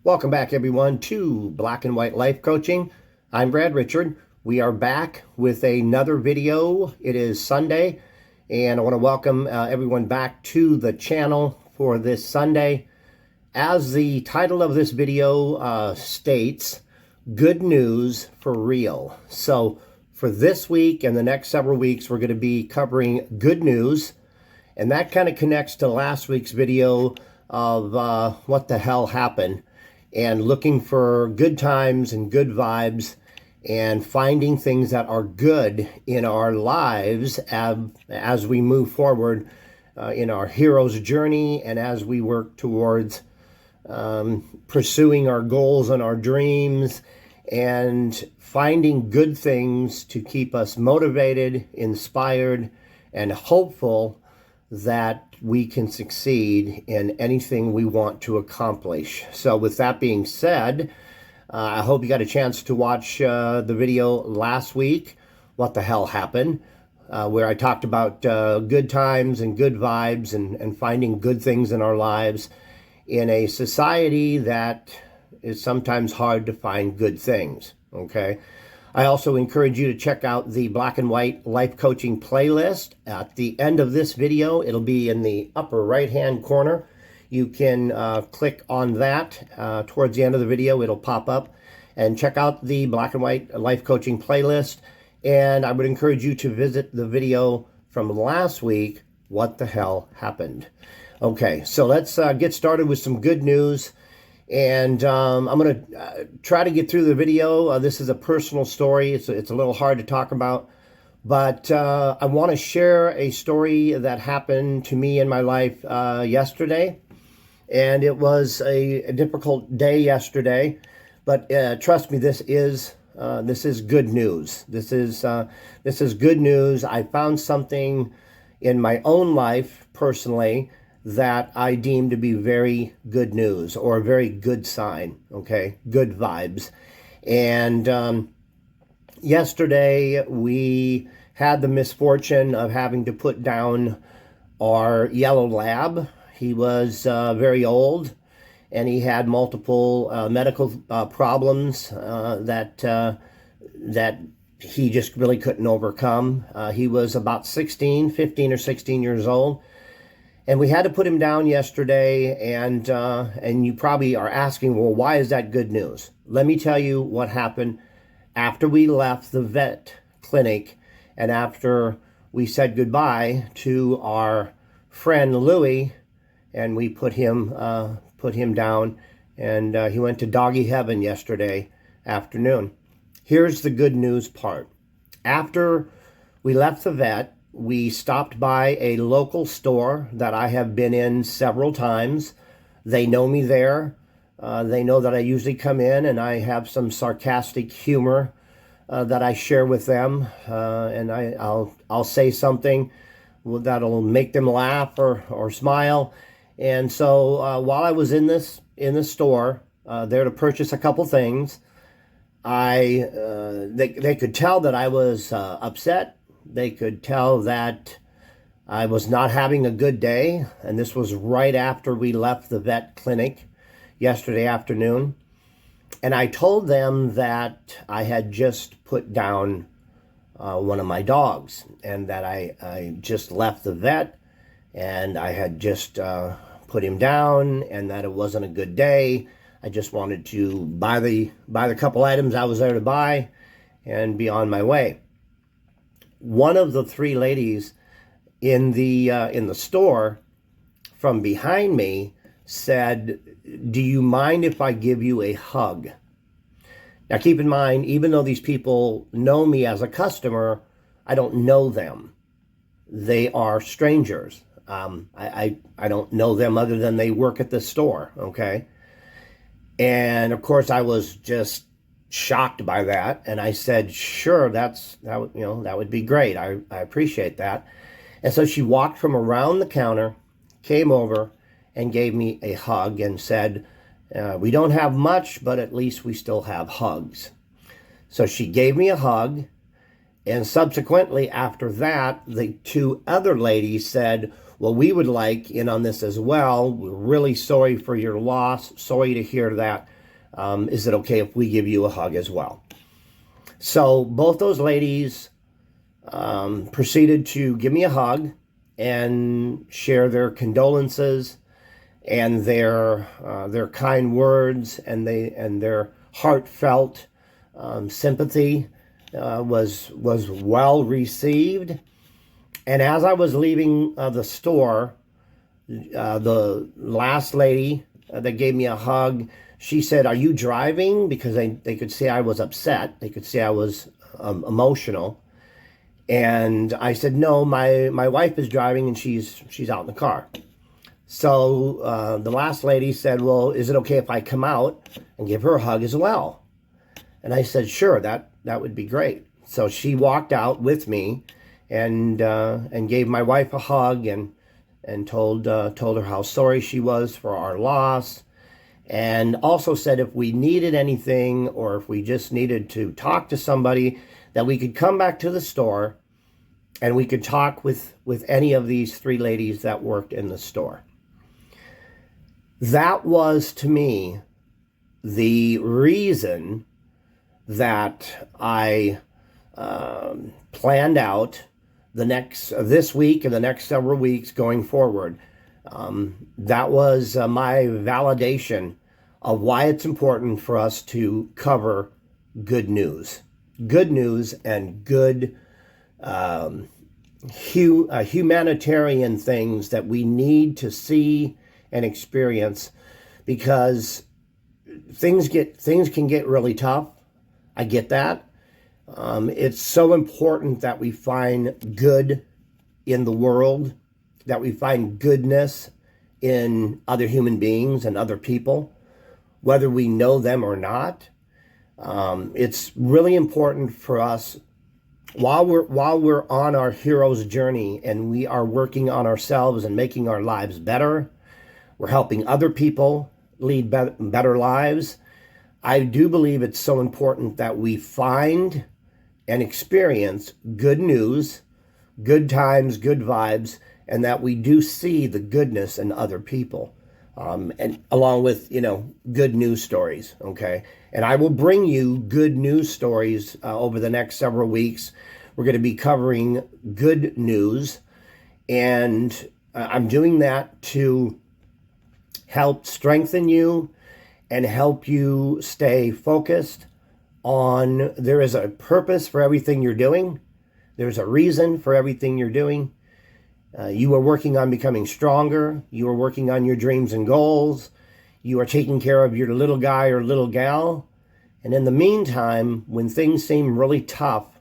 Welcome back, everyone, to Black and White Life Coaching. I'm Brad Richard. We are back with another video. It is Sunday, and I want to welcome everyone back to the channel for this Sunday. As the title of this video states, good news for real. So for this week and the next several weeks, we're going to be covering good news, and that kind of connects to last week's video of what the hell happened, and looking for good times and good vibes and finding things that are good in our lives as we move forward in our hero's journey and as we work towards pursuing our goals and our dreams and finding good things to keep us motivated, inspired, and hopeful that we can succeed in anything we want to accomplish. So with that being said, I hope you got a chance to watch the video last week, What the Hell Happened, where I talked about good times and good vibes and finding good things in our lives in a society that is sometimes hard to find good things, okay? I also encourage you to check out the Black and White Life Coaching playlist. At the end of this video, it'll be in the upper right-hand corner. You can click on that. Towards the end of the video, it'll pop up. And check out the Black and White Life Coaching playlist. And I would encourage you to visit the video from last week, What the Hell Happened? Okay, so let's get started with some good news. And I'm going to try to get through the video. This is a personal story. It's a little hard to talk about. But I want to share a story that happened to me in my life yesterday. And it was a difficult day yesterday. But trust me, this is good news. This is good news. I found something in my own life personally that I deem to be very good news or a very good sign, okay? Good vibes. And yesterday we had the misfortune of having to put down our yellow lab. He was very old and he had multiple medical problems that he just really couldn't overcome. He was about 15 or 16 years old. And we had to put him down yesterday, and you probably are asking, well, why is that good news? Let me tell you what happened after we left the vet clinic and after we said goodbye to our friend Louie, and we put him down, and he went to doggy heaven yesterday afternoon. Here's the good news part. After we left the vet, we stopped by a local store that I have been in several times. They know me there. They know that I usually come in and I have some sarcastic humor that I share with them. And I'll say something that'll make them laugh or smile. And so while I was in the store, there to purchase a couple things, they could tell that I was upset. They could tell that I was not having a good day, and this was right after we left the vet clinic yesterday afternoon. And I told them that I had just put down one of my dogs, and that I just left the vet, and I had just put him down, and that it wasn't a good day. I just wanted to buy the couple items I was there to buy and be on my way. One of the three ladies in the store from behind me said, "Do you mind if I give you a hug?" Now keep in mind, even though these people know me as a customer, I don't know them. They are strangers. I don't know them other than they work at the store, okay? And of course I was just shocked by that, and I said, sure, that would be great. I appreciate that. And so she walked from around the counter, came over and gave me a hug and said, we don't have much, but at least we still have hugs. So she gave me a hug, and subsequently after that, the two other ladies said, well, we would like in on this as well. We're really sorry for your loss. Sorry to hear that. Is it okay if we give you a hug as well? So both those ladies proceeded to give me a hug and share their condolences and their kind words and their heartfelt sympathy was well received. And as I was leaving the store, the last lady that gave me a hug, she said, "Are you driving?" Because they could see I was upset. They could see I was emotional. And I said, "No, my wife is driving and she's out in the car." So the last lady said, "Well, is it okay if I come out and give her a hug as well?" And I said, "Sure, that would be great." So she walked out with me and gave my wife a hug and told her how sorry she was for our loss, and also said if we needed anything or if we just needed to talk to somebody, that we could come back to the store and we could talk with any of these three ladies that worked in the store. That was, to me, the reason that I planned out this week and the next several weeks going forward. That was my validation of why it's important for us to cover good news and good humanitarian things that we need to see and experience, because things can get really tough. I get that. It's so important that we find good in the world, that we find goodness in other human beings and other people, whether we know them or not. It's really important for us while we're on our hero's journey and we are working on ourselves and making our lives better. We're helping other people lead better lives. I do believe it's so important that we find and experience good news, good times, good vibes, and that we do see the goodness in other people, and along with, good news stories, okay? And I will bring you good news stories over the next several weeks. We're going to be covering good news, and I'm doing that to help strengthen you and help you stay focused on there is a purpose for everything you're doing. There's a reason for everything you're doing. You are working on becoming stronger. You are working on your dreams and goals. You are taking care of your little guy or little gal. And in the meantime, when things seem really tough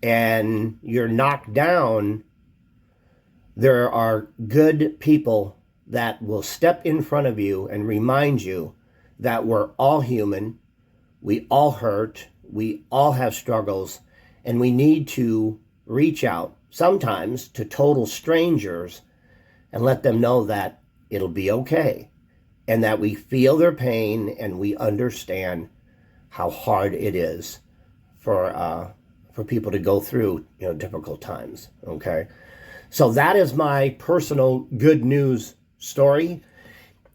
and you're knocked down, there are good people that will step in front of you and remind you that we're all human. We all hurt, we all have struggles, and we need to reach out sometimes to total strangers and let them know that it'll be okay and that we feel their pain and we understand how hard it is for people to go through difficult times, okay? So that is my personal good news story,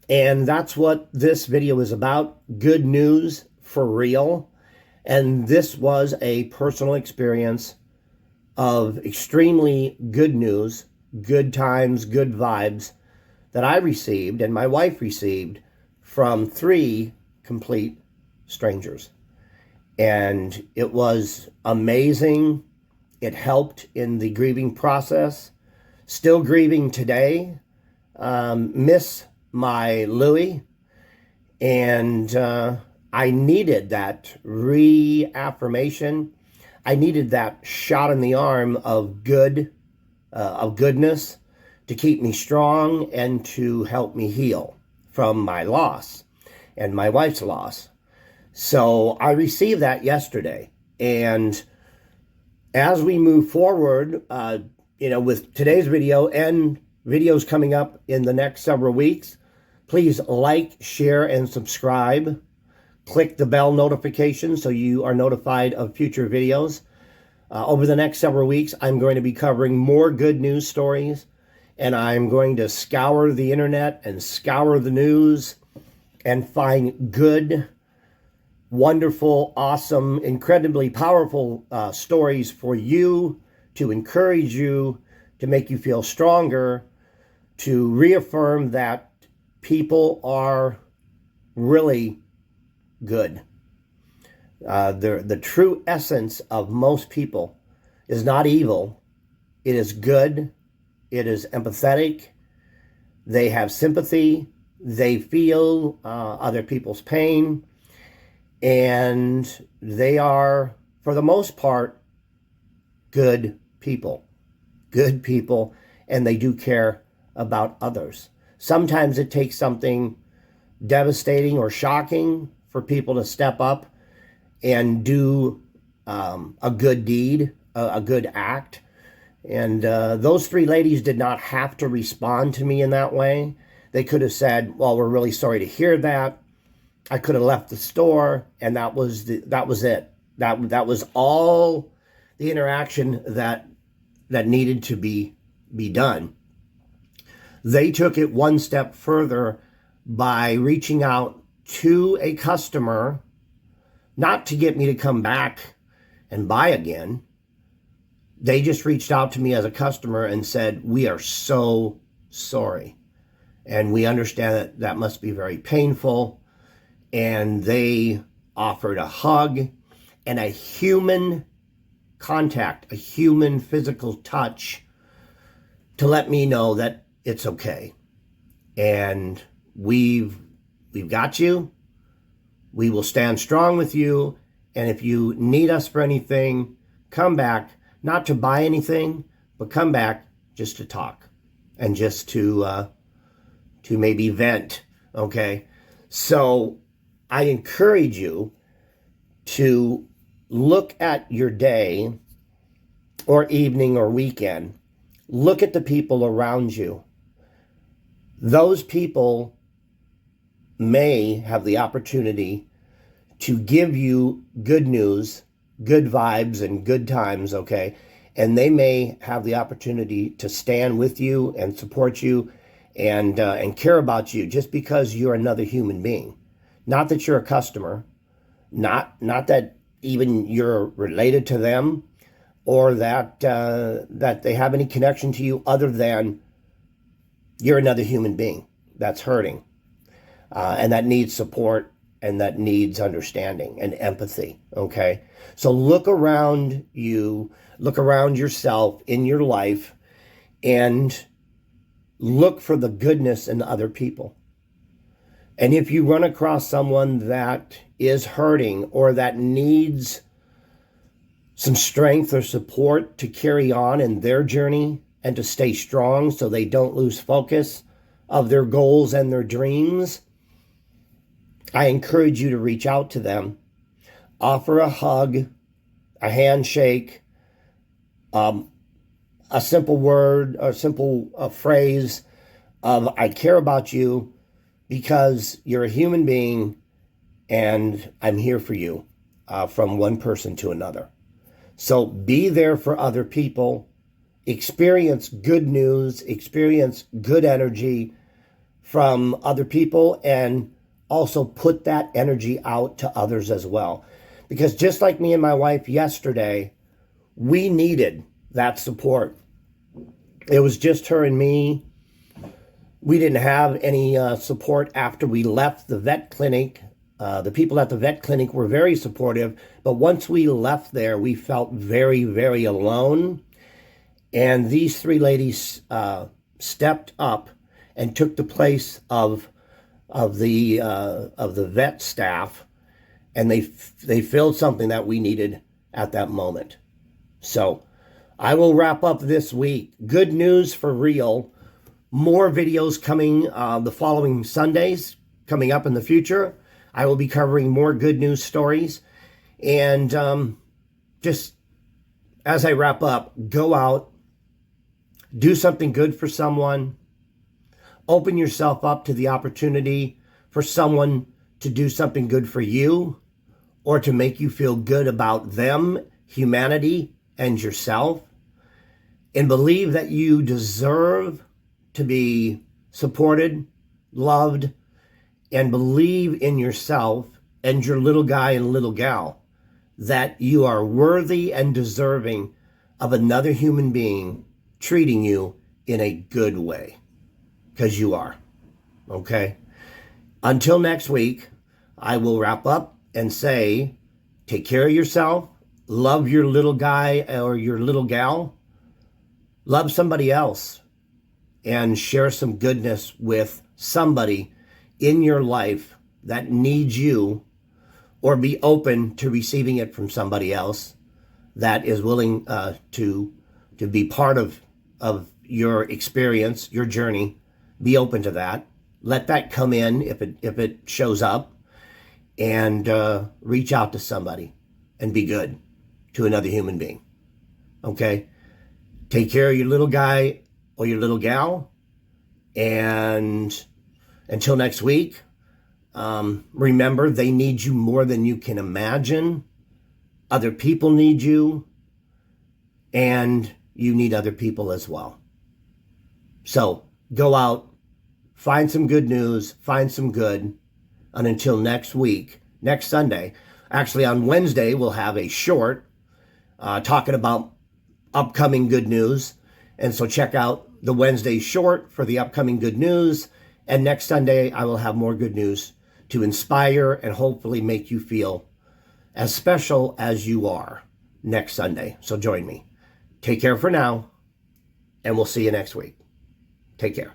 and that's what this video is about, good news for real. And this was a personal experience of extremely good news, good times, good vibes that I received and my wife received from three complete strangers. And it was amazing. It helped in the grieving process. Still grieving today. Miss my Louie. And I needed that reaffirmation. I needed that shot in the arm of goodness to keep me strong and to help me heal from my loss and my wife's loss. So I received that yesterday. And as we move forward, with today's video and videos coming up in the next several weeks, please like, share, and subscribe. Click the bell notification so you are notified of future videos. Over the next several weeks, I'm going to be covering more good news stories, and I'm going to scour the internet and scour the news and find good wonderful, awesome, incredibly powerful stories for you, to encourage you, to make you feel stronger, to reaffirm that people are really good. The true essence of most people is not evil. It is good. It is empathetic. They have sympathy. They feel other people's pain. And they are, for the most part, good people. Good people. And they do care about others. Sometimes it takes something devastating or shocking for people to step up and do a good deed, a good act. And those three ladies did not have to respond to me in that way. They could have said, well, we're really sorry to hear that. I could have left the store, and that was it. That was all the interaction that needed to be done. They took it one step further by reaching out to a customer, not to get me to come back and buy again. They just reached out to me as a customer and said, we are so sorry. And we understand that that must be very painful. And they offered a hug and a human contact, a human physical touch to let me know that it's okay. And we've got you. We will stand strong with you. And if you need us for anything, come back, not to buy anything, but come back just to talk and just to maybe vent. Okay. So I encourage you to look at your day or evening or weekend. Look at the people around you. Those people may have the opportunity to give you good news, good vibes, and good times, okay? And they may have the opportunity to stand with you and support you and care about you just because you're another human being. Not that you're a customer, not that even you're related to them, or that they have any connection to you other than you're another human being that's hurting, and that needs support, and that needs understanding and empathy, okay? So look around you, look around yourself in your life, and look for the goodness in other people. And if you run across someone that is hurting or that needs some strength or support to carry on in their journey and to stay strong so they don't lose focus of their goals and their dreams, I encourage you to reach out to them, offer a hug, a handshake, a simple word, a simple phrase of I care about you because you're a human being and I'm here for you, from one person to another. So be there for other people, experience good news, experience good energy from other people, and also put that energy out to others as well. Because just like me and my wife yesterday, we needed that support. It was just her and me. We didn't have any support after we left the vet clinic. The people at the vet clinic were very supportive, but once we left there, we felt very, very alone. And these three ladies stepped up and took the place of the vet staff, and they filled something that we needed at that moment. So I will wrap up this week. Good news for real. More videos coming the following Sundays, coming up in the future. I will be covering more good news stories. And just as I wrap up, go out, do something good for someone. Open yourself up to the opportunity for someone to do something good for you or to make you feel good about them, humanity, and yourself. And believe that you deserve to be supported, loved, and believe in yourself and your little guy and little gal, that you are worthy and deserving of another human being treating you in a good way, because you are. Okay? Until next week, I will wrap up and say, take care of yourself, love your little guy or your little gal, love somebody else, and share some goodness with somebody in your life that needs you, or be open to receiving it from somebody else that is willing to be part of your experience, your journey. Be open to that. Let that come in if it shows up, and reach out to somebody and be good to another human being. Okay? Take care of your little guy or your little gal. And until next week, remember, they need you more than you can imagine. Other people need you, and you need other people as well. So go out, find some good news, find some good. And until next week, next Sunday, actually on Wednesday, we'll have a short talking about upcoming good news. And so check out the Wednesday short for the upcoming good news. And next Sunday, I will have more good news to inspire and hopefully make you feel as special as you are next Sunday. So join me. Take care for now, and we'll see you next week. Take care.